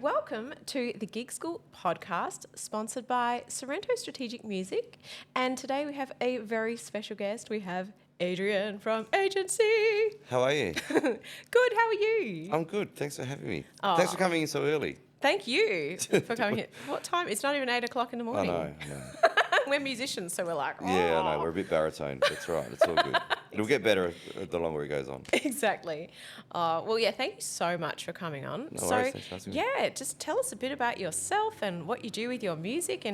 welcome to the Gig School podcast, sponsored by Sorrento Strategic Music. And today we have a very special guest. We have Adrian from Ajency. How are you? Good, how are you? I'm good. Thanks for having me. Oh. Thanks for coming in so early. Thank you for coming here. What time? It's not even 8 o'clock in the morning. I know. We're musicians, so we're like, oh. Yeah, I know. We're a bit baritone. That's right. It's all good. It'll get better the longer it goes on. Exactly. Well, yeah, thank you so much for coming on. No worries. Thanks for asking me. Yeah, just tell us a bit about yourself and what you do with your music.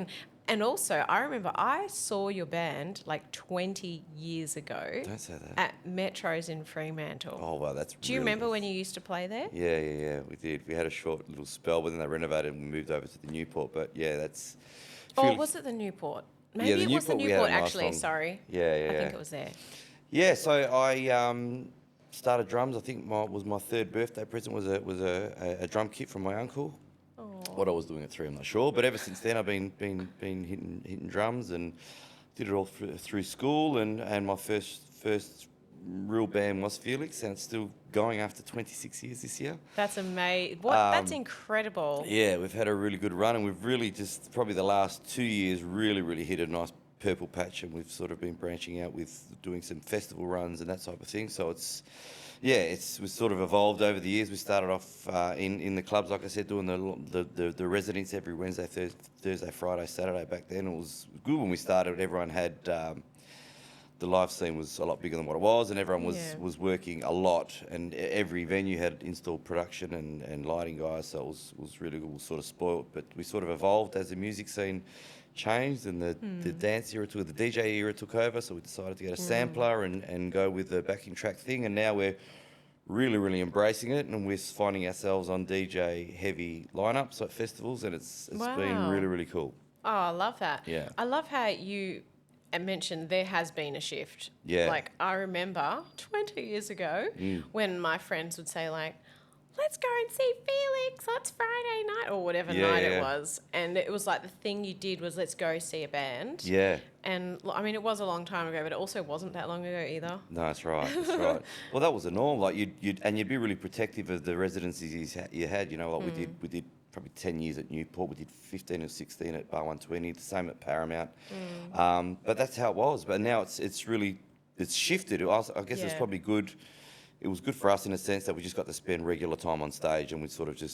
And also, I remember I saw your band like 20 years ago. Don't say that. At Metro's in Fremantle. Oh, wow. That's Do you really remember good. when you used to play there? Yeah. We did. We had a short little spell, but then they renovated and we moved over to the Newport. But yeah, that's... Or was it the Newport? Maybe Yeah, the it was the Newport, we had Newport, a nice actually. long- Sorry. Yeah. I think it was there. Yeah, so I started drums. I think was my third birthday present was a drum kit from my uncle. Oh. What I was doing at 3, I'm not sure. But ever since then, I've been hitting drums and did it all through school. And my first real band was Felix, and it's still going after 26 years this year. That's amazing. That's incredible. Yeah, we've had a really good run, and we've really just probably the last 2 years really hit a nice purple patch, and we've sort of been branching out with doing some festival runs and that type of thing. So we've sort of evolved over the years. We started off in the clubs, like I said, doing the residents every Wednesday, Thursday, Friday, Saturday. Back then it was good when we started. Everyone had the live scene was a lot bigger than what it was, and everyone was working a lot, and every venue had installed production and lighting guys, so it was really good. We were sort of spoiled, but we sort of evolved as the music scene changed and the dance era the DJ era took over, so we decided to get a sampler and go with the backing track thing, and now we're really embracing it, and we're finding ourselves on DJ heavy lineups at festivals, and it's been really cool. Oh, I love that. Yeah. I love how you mentioned there has been a shift. Yeah. Like, I remember 20 years ago when my friends would say, like, let's go and see Felix, it's Friday night, or whatever night it was. And it was like the thing you did was, let's go see a band. Yeah. And, I mean, it was a long time ago, but it also wasn't that long ago either. No, that's right. Well, that was the norm. Like you'd be really protective of the residencies you had. You know, like we did probably 10 years at Newport. We did 15 or 16 at Bar 120. The same at Paramount. But that's how it was. But now it's shifted. I guess it's probably good. It was good for us in a sense that we just got to spend regular time on stage, and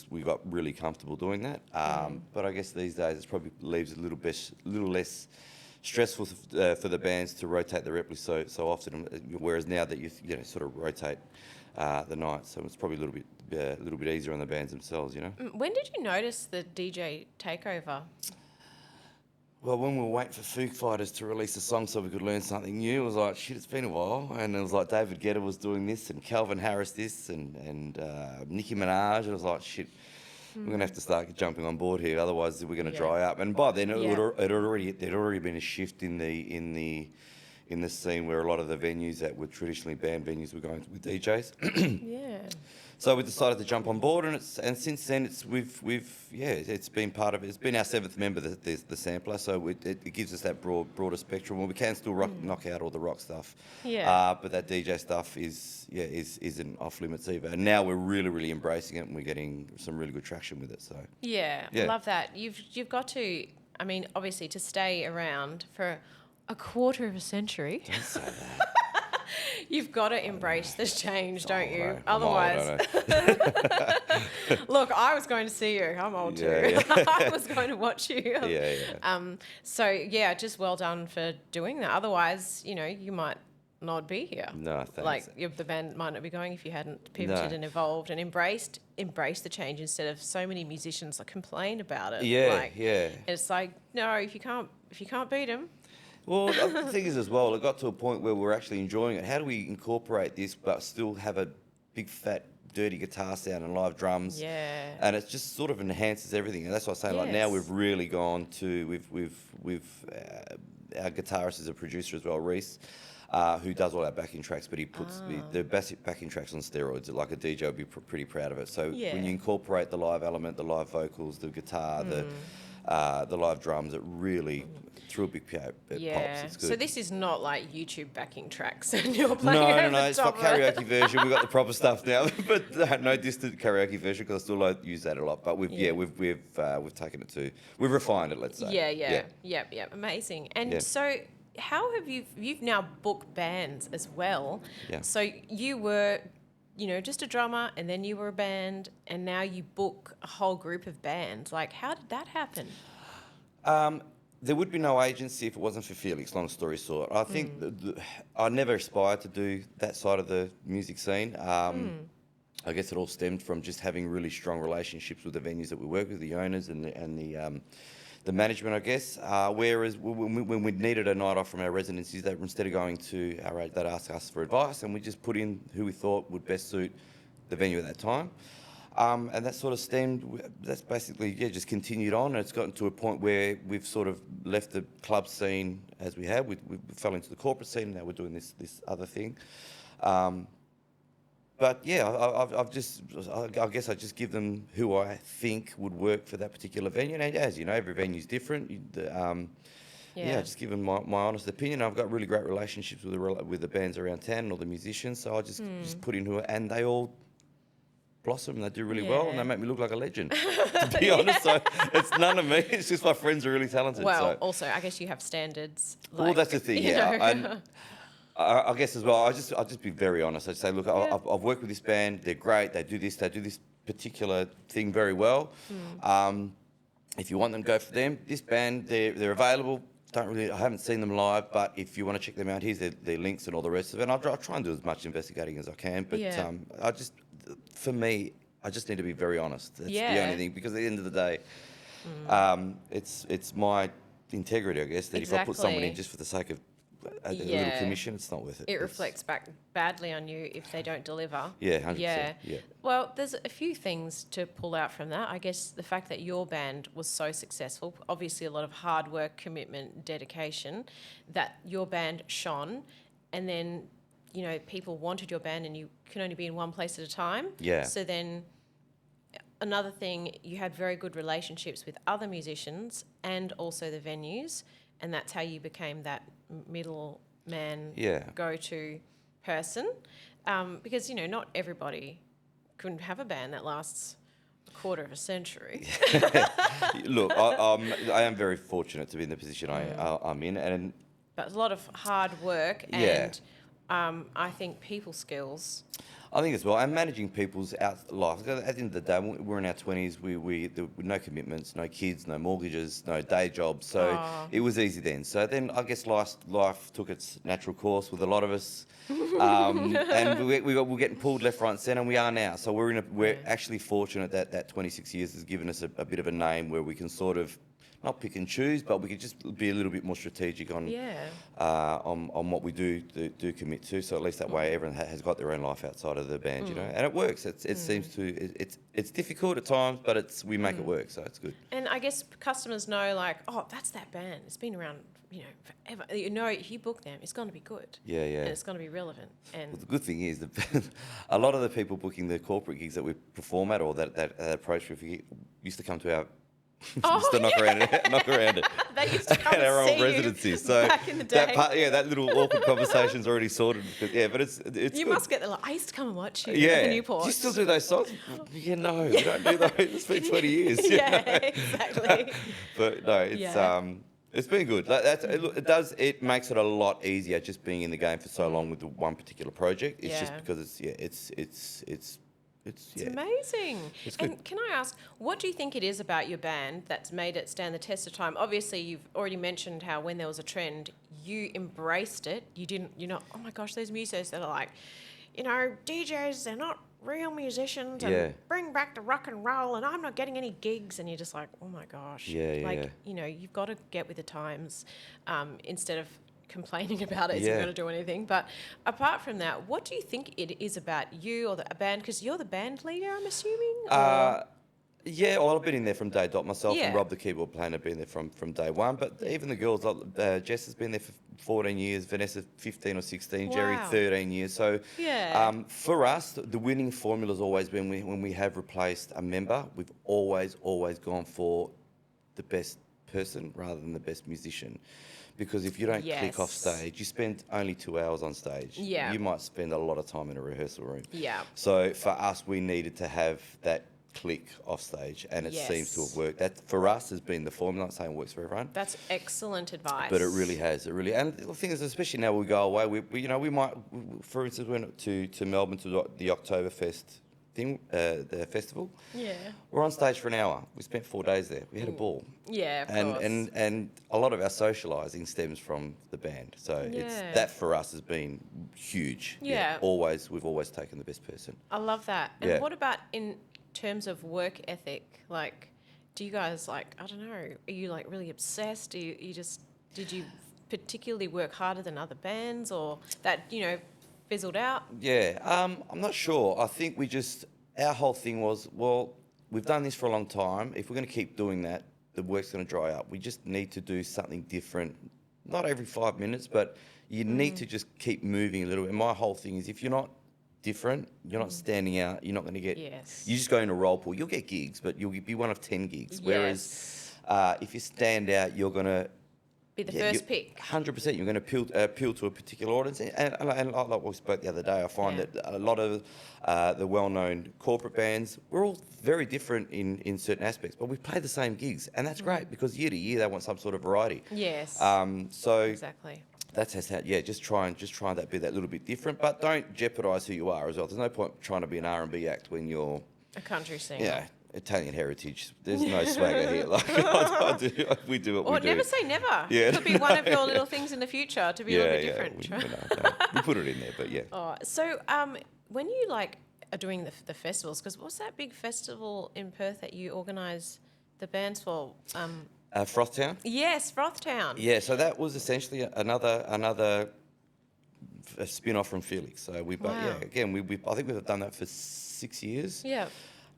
we got really comfortable doing that. But I guess these days it probably leaves a little less stressful for the bands to rotate the replicas so often. Whereas now that you sort of rotate the night, so it's probably a little bit easier on the bands themselves. You know. When did you notice the DJ takeover? Well, when we were waiting for Foo Fighters to release a song so we could learn something new, it was like, shit, it's been a while. And it was like David Guetta was doing this, and Calvin Harris this, and Nicki Minaj. And it was like, shit, we're going to have to start jumping on board here, otherwise we're going to dry up. And by then, there'd already been a shift in the scene where a lot of the venues that were traditionally band venues were going with DJs. Yeah. So we decided to jump on board, and since then it's been part of it. It's been our 7th member, the sampler, so it gives us that broader spectrum. Well, we can still knock out all the rock stuff, but that DJ stuff isn't off limits either. And now we're really embracing it, and we're getting some really good traction with it. So I love that. You've got to, I mean, obviously to stay around for a quarter of a century. Don't say that. You've got to embrace this change, don't you? Right. Otherwise, look, I was going to see you. I'm old too. Yeah. I was going to watch you. Yeah. So just well done for doing that. Otherwise, you might not be here. No, thanks. Like the band might not be going if you hadn't pivoted and evolved and embraced the change instead of so many musicians complain about it. It's like, no, if you can't beat them. Well, the thing is as well, it got to a point where we're actually enjoying it. How do we incorporate this but still have a big, fat, dirty guitar sound and live drums? Yeah. And it just sort of enhances everything. And that's what I'm saying. Like now we've really gone to our guitarist is a producer as well, Reese, who does all our backing tracks, but he puts the basic backing tracks on steroids. Like a DJ would be pretty proud of it. So when you incorporate the live element, the live vocals, the guitar, the live drums, it really threw a big pops. It's good. So this is not like YouTube backing tracks and you're playing over No. the It's top not of it. karaoke version. We've got the proper stuff now, but no distant karaoke version because I still like use that a lot. But we've taken it to, we've refined it. Let's say. Yep. Amazing. And so, how have you've now booked bands as well? Yeah. So you were, just a drummer, and then you were a band, and now you book a whole group of bands. Like, how did that happen? There would be no agency if it wasn't for Felix, long story short. I think I never aspired to do that side of the music scene. I guess it all stemmed from just having really strong relationships with the venues that we work with, the owners and the management, I guess. Whereas when we needed a night off from our residencies, that instead of going to our agent, they'd ask us for advice, and we just put in who we thought would best suit the venue at that time. And that sort of that's basically, just continued on. And it's gotten to a point where we've sort of left the club scene as we have. We fell into the corporate scene, and now we're doing this other thing. But yeah, I guess I just give them who I think would work for that particular venue. And as you know, every venue's different. Just give them my honest opinion. I've got really great relationships with the bands around town and all the musicians. So I just put in who, and they all blossom and they do really well, and they make me look like a legend, to be honest. So it's none of me, it's just my friends are really talented. Well, also I guess you have standards. Well, that's the thing, and I guess as well, I'll just be very honest. I'd say, look, I've worked with this band, they're great, they do this particular thing very well. If you want them, go for them. This band, they're available. I haven't seen them live, but if you want to check them out, here's their links and all the rest of it. And I'll try and do as much investigating as I can, but for me, I just need to be very honest. That's the only thing, because at the end of the day, it's my integrity, I guess, that if I put someone in just for the sake of a little commission, it's not worth it. It reflects back badly on you if they don't deliver. Yeah, 100%. Yeah. Well, there's a few things to pull out from that. I guess the fact that your band was so successful, obviously a lot of hard work, commitment, dedication, that your band shone, and then people wanted your band and you can only be in one place at a time. Yeah. So then another thing, you had very good relationships with other musicians and also the venues, and that's how you became that middleman go-to person. Because, not everybody can have a band that lasts a quarter of a century. Look, I am very fortunate to be in the position I'm in. But it's a lot of hard work and... I think people skills. I think as well, and managing people's lives. At the end of the day, we're in our 20s. We no commitments, no kids, no mortgages, no day jobs. So it was easy then. So then I guess life took its natural course with a lot of us, and we're getting pulled left, right, and centre. And we are now. So we're actually fortunate that 26 years has given us a bit of a name where we can sort of not pick and choose, but we could just be a little bit more strategic on what we do commit to. So at least that way, everyone has got their own life outside of the band, and it works. It seems to. It's difficult at times, but we make it work, so it's good. And I guess customers know, like, oh, that's that band. It's been around, forever. If you book them, it's going to be good. Yeah. And it's going to be relevant. And the good thing is that a lot of the people booking the corporate gigs that we perform at, or that approach we used to come to our just to knock around it. They used to come at our and old see residencies. So back in the day. That little awkward conversation's already sorted. But it's you good. Must get the I used to come and watch you at the Newport. Do you still do those songs? No, we don't do those. It's been 20 years. Exactly. But no, it's been good. It makes it a lot easier just being in the game for so long with the one particular project. It's just because it's amazing. It's and can I ask, what do you think it is about your band that's made it stand the test of time? Obviously, you've already mentioned how when there was a trend, you embraced it. You're not, oh my gosh, those musos that are like, DJs, they're not real musicians and bring back the rock and roll and I'm not getting any gigs, and you're just like, oh my gosh. You've got to get with the times instead of complaining about it, isn't going to do anything. But apart from that, what do you think it is about you or a band? Because you're the band leader, I'm assuming? I've been in there from day dot. Myself and Rob, the keyboard player, have been there from day one. But even the girls, Jess has been there for 14 years, Vanessa 15 or 16, Jerry 13 years. So for us, the winning formula has always been when we have replaced a member, we've always gone for the best person rather than the best musician. Because if you don't click off Yes. stage, you spend only 2 hours on stage. Yeah. You might spend a lot of time in a rehearsal room. Yeah. So for us, we needed to have that click off stage, and it seems to have worked. That for us has been the formula. I'm not saying it works for everyone, That's excellent advice. but it really has. It really, and the thing is, especially now we go away, we might, for instance, we went to Melbourne to the Oktoberfest thing, the festival. Yeah. We're on stage for an hour. We spent 4 days there. We had a ball. Yeah, of And, course. and a lot of our socialising stems from the band. So it's Yeah. that for us has been huge. Yeah. We've always taken the best person. I love that. And Yeah. what about in terms of work ethic? Like, do you guys I don't know, are you really obsessed? Do you just, did you particularly work harder than other bands, or that, fizzled out? Yeah, I'm not sure. I think our whole thing was, well, we've done this for a long time. If we're going to keep doing that, the work's going to dry up. We just need to do something different. Not every 5 minutes, but you need to just keep moving a little bit. And my whole thing is, if you're not different, you're not standing out, you're not going to get... Yes. You just go into roll pool. You'll get gigs, but you'll be one of 10 gigs. Whereas if you stand out, you're going to... Be the first pick. 100%. You're going to appeal to a particular audience. And like we spoke the other day, I find that a lot of the well-known corporate bands, we're all very different in certain aspects, but we play the same gigs. And that's great, because year to year, they want some sort of variety. Yes. So Exactly. that's how, just try that be that little bit different, but don't jeopardise who you are as well. There's no point trying to be an R&B act when you're... A country singer. Italian heritage. There's no swagger here. We do what we do. Or never say never. Yeah. It could be one of your little things in the future to be a little bit different. We put it in there, but yeah. Oh, so when you are doing the festivals, because what's that big festival in Perth that you organise the bands for? Frothtown? Yes, Frothtown. Yeah, so that was essentially another spin-off from Felix. So again, I think we've done that for 6 years. Yeah.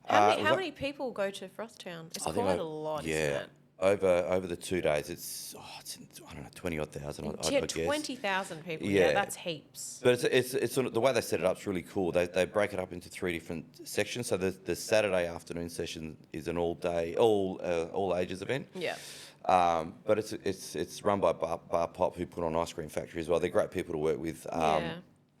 How many people go to Frothtown? It's quite a lot, isn't it? Over the 2 days, it's I don't know, 20-odd thousand. I guess 20,000 people. Yeah. Yeah, that's heaps. But it's sort of, the way they set it up is really cool. They break it up into 3 different sections. So the Saturday afternoon session is an all ages event. Yeah. But it's run by Bar Pop, who put on Ice Cream Factory as well. They're great people to work with.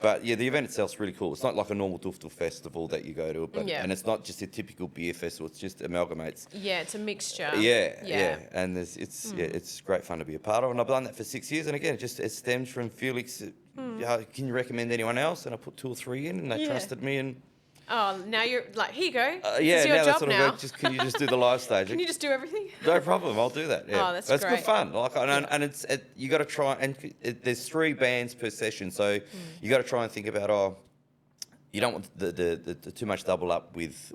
But the event itself's really cool. It's not like a normal Duftel festival that you go to, and it's not just a typical beer festival. It's just amalgamates. Yeah, it's a mixture. Yeah. And it's great fun to be a part of. And I've done that for 6 years. And again, it stems from Felix. Can you recommend anyone else? And I put 2 or 3 in, and they trusted me. And oh, now you're here you go. It's your job sort of now. Can you just do the live stage? Can you just do everything? No problem. I'll do that. Yeah. Oh, that's good great. fun. And you got to try, and there's 3 bands per session, so you got to try and think about you don't want the too much double up with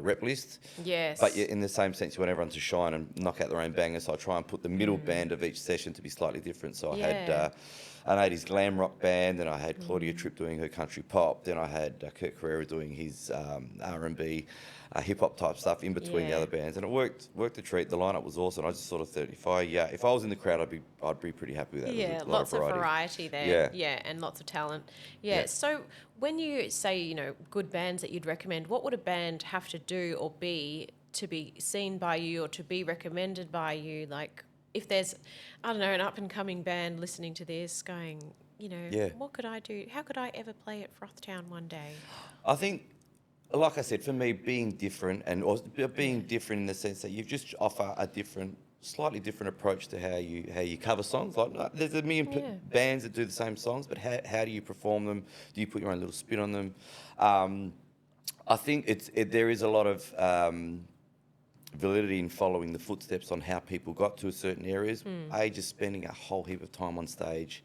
rep lists. Yes. But in the same sense, you want everyone to shine and knock out their own bangers. So I try and put the middle band of each session to be slightly different. So I had an 80s glam rock band, then I had Claudia Tripp doing her country pop, then I had Kurt Carrera doing his R&B, hip hop type stuff in between the other bands, and it worked a treat. The lineup was awesome. I just sort of thought if I was in the crowd, I'd be pretty happy with that. Yeah, Lot lots of variety there. Yeah, and lots of talent. Yeah. So when you say good bands that you'd recommend, what would a band have to do or be to be seen by you or to be recommended by you? Like, if there's, I don't know, an up-and-coming band listening to this going, what could I do? How could I ever play at Frothtown one day? I think, like I said, for me, being different or being different in the sense that you just offer a slightly different approach to how you cover songs. Like, there's a million bands that do the same songs, but how do you perform them? Do you put your own little spin on them? I think there is a lot of validity in following the footsteps on how people got to certain areas. Just spending a whole heap of time on stage,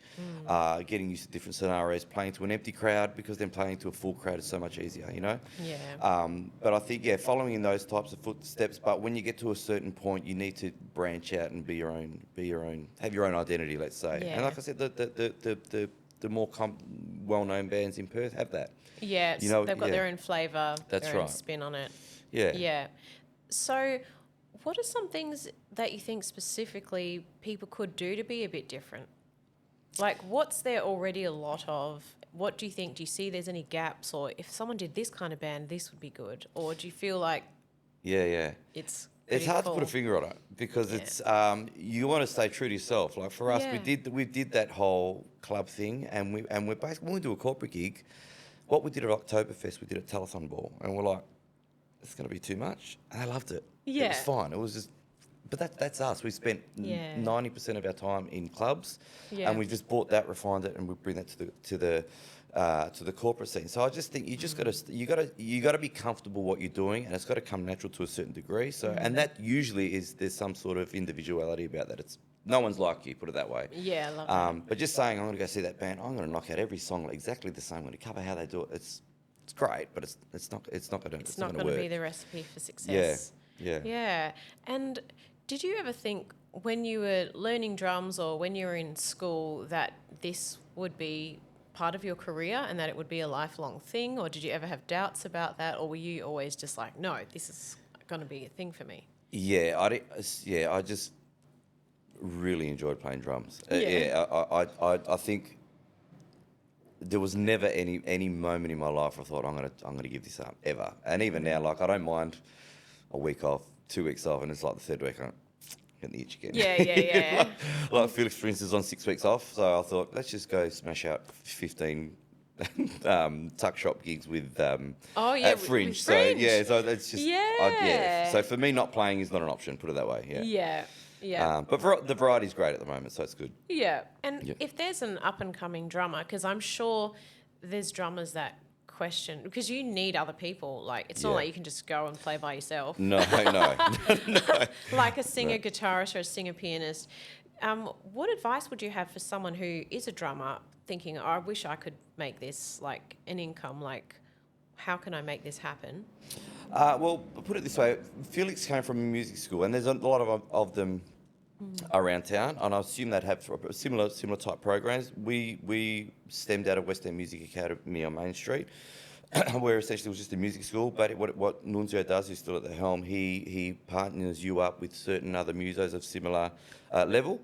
getting used to different scenarios, playing to an empty crowd, because then playing to a full crowd is so much easier, But I think, following in those types of footsteps. But when you get to a certain point, you need to branch out and have your own identity, let's say. Yeah. And like I said, the more well-known bands in Perth have that. Yeah, they've got their own flavour, their own spin on it. Yeah. Yeah. So what are some things that you think specifically people could do to be a bit different? Like, what's there already a lot of? What do you think? Do you see there's any gaps? Or if someone did this kind of band, this would be good? Or do you feel like it's It's hard to put a finger on it because it's you want to stay true to yourself. Like for us, we did that whole club thing, and we're basically when we do a corporate gig, what we did at Oktoberfest, we did a telethon ball, and we're like, it's going to be too much, and they loved it. Yeah, it was fine. It was just, but that's us. We spent 90% of our time in clubs, and we just bought that, refined it, and we bring that to the corporate scene. So I just think you got to be comfortable what you're doing, and it's got to come natural to a certain degree. So and that usually is there's some sort of individuality about that. It's no one's like you, put it that way. Yeah, I love that. But just saying I'm going to go see that band, I'm going to knock out every song exactly the same. I'm going to cover how they do it. It's great, but it's not going to be the recipe for success. Yeah. And did you ever think when you were learning drums or when you were in school that this would be part of your career and that it would be a lifelong thing, or did you ever have doubts about that, or were you always just like, no, this is going to be a thing for me? I just really enjoyed playing drums. I think there was never any moment in my life where I thought I'm gonna give this up ever. And even now, like I don't mind a week off, 2 weeks off, and it's like the third week I'm getting the itch again. Yeah. like Felix, for instance, on 6 weeks off. So I thought let's just go smash out 15 tuck shop gigs with at Fringe. With So Fringe. so that's just So for me, not playing is not an option. Put it that way. Yeah. But the variety's great at the moment, so it's good. Yeah. And if there's an up-and-coming drummer, because I'm sure there's drummers that question, because you need other people. Like, it's not like you can just go and play by yourself. No. Like a singer, guitarist or a singer, pianist. What advice would you have for someone who is a drummer thinking, I wish I could make this, like, an income, like, how can I make this happen? Well, put it this way. Felix came from a music school, and there's a lot of them around town, and I assume they'd have similar type programs. We stemmed out of West End Music Academy on Main Street, where essentially it was just a music school. But what Nunzio does, who's still at the helm, he partners you up with certain other musos of similar level.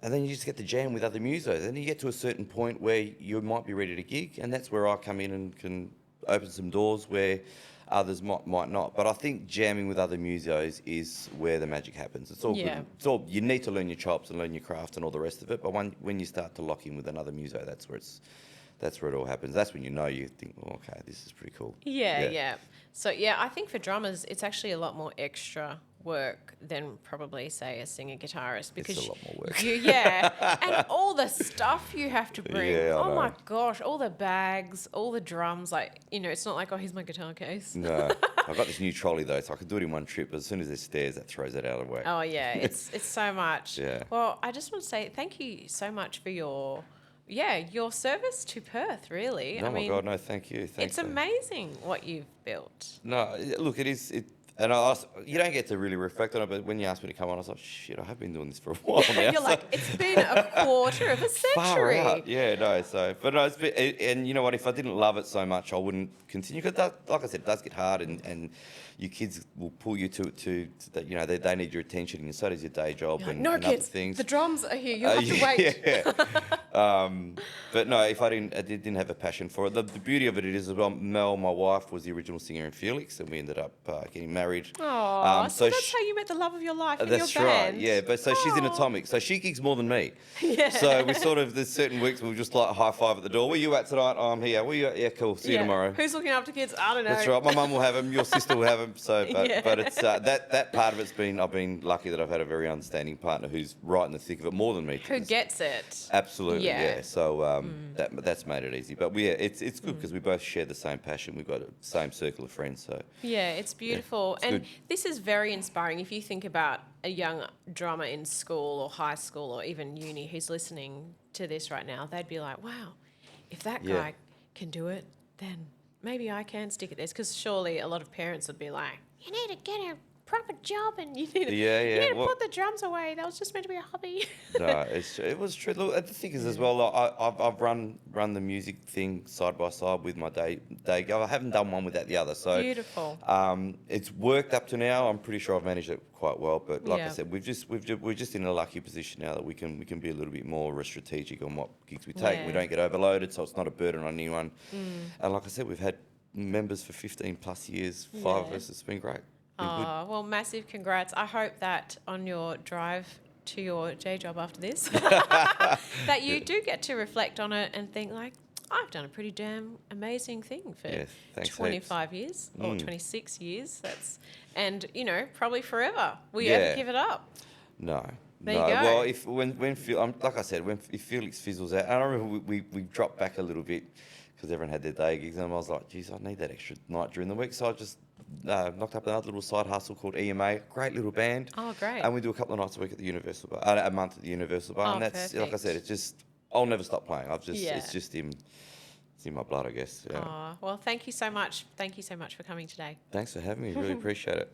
And then you just get to jam with other musos. And you get to a certain point where you might be ready to gig, and that's where I come in and can open some doors where others might not. But I think jamming with other musos is where the magic happens. It's all good. It's all, you need to learn your chops and learn your craft and all the rest of it. But when you start to lock in with another muso, that's where it all happens. That's when you think, oh, okay, this is pretty cool. Yeah. So, I think for drummers, it's actually a lot more extra work than probably, say, a singer-guitarist. Because it's a lot more work. And all the stuff you have to bring. Yeah, I know. My gosh, all the bags, all the drums. Like, it's not like, oh, here's my guitar case. No. I've got this new trolley, though, so I can do it in one trip. But as soon as there's stairs, that throws it out of the way. Oh, yeah. It's so much. Yeah. Well, I just want to say thank you so much for your service to Perth, really. Oh, my God, no, thank you. It's amazing what you've built. No, look, it is. And you don't get to really reflect on it, but when you asked me to come on, I was like, shit, I have been doing this for a while now. You're like, it's been a quarter of a century. Far out. Yeah, no, but no, and you know what, if I didn't love it so much, I wouldn't continue, because like I said, it does get hard, and your kids will pull you to that, they need your attention, and so does your day job and no, and kids, other things. The drums are here, you have to wait. But no, if I didn't have a passion for it. The beauty of it is as well, Mel, my wife, was the original singer in Felix, and we ended up getting married. Oh, so that's how you met the love of your life in your band. That's right, yeah. But so she's in Atomic, so she gigs more than me. Yeah. So we there's certain weeks we'll just like high five at the door. Where you at tonight? Oh, I'm here. Where you at? Yeah, cool. See you tomorrow. Who's looking after kids? I don't know. That's right. My mum will have them. Your sister will have them. So, but it's that part of it's been. I've been lucky that I've had a very understanding partner who's right in the thick of it more than me. Who gets it? Absolutely, yeah. So that's made it easy. But it's good because we both share the same passion. We've got the same circle of friends. So it's beautiful, and good. This is very inspiring. If you think about a young drummer in school or high school or even uni who's listening to this right now, they'd be like, wow, if that guy can do it, then maybe I can stick at this. Because surely a lot of parents would be like, you need to get a proper job and you need to, put the drums away. That was just meant to be a hobby. No, it was true. Look, the thing is as well, like, I've run the music thing side by side with my day job. I haven't done one without the other. So beautiful. It's worked up to now. I'm pretty sure I've managed it quite well. But like I said, we're just in a lucky position now that we can be a little bit more strategic on what gigs we take. We don't get overloaded, so it's not a burden on anyone. And like I said, we've had members for 15 plus years, 5 of us. It's been great. been good. Oh, well, massive congrats. I hope that on your drive to your day job after this, that you do get to reflect on it and think like, I've done a pretty damn amazing thing for Yes, thanks 25 years or 26 years. And probably forever. Will you Yeah. ever give it up? No. There you No. go. Well, like I said, if Felix fizzles out, and I remember we dropped back a little bit because everyone had their day gigs, and I was like, geez, I need that extra night during the week. So I just knocked up another little side hustle called EMA. Great little band. Oh, great. And we do a couple of nights a week at the Universal Bar, a month at the Universal Bar. Oh, And that's, like I perfect. said, it's just, I'll never stop playing. Yeah. It's just it's in my blood, I guess. Yeah. Oh, well, thank you so much. Thank you so much for coming today. Thanks for having me. Really appreciate it.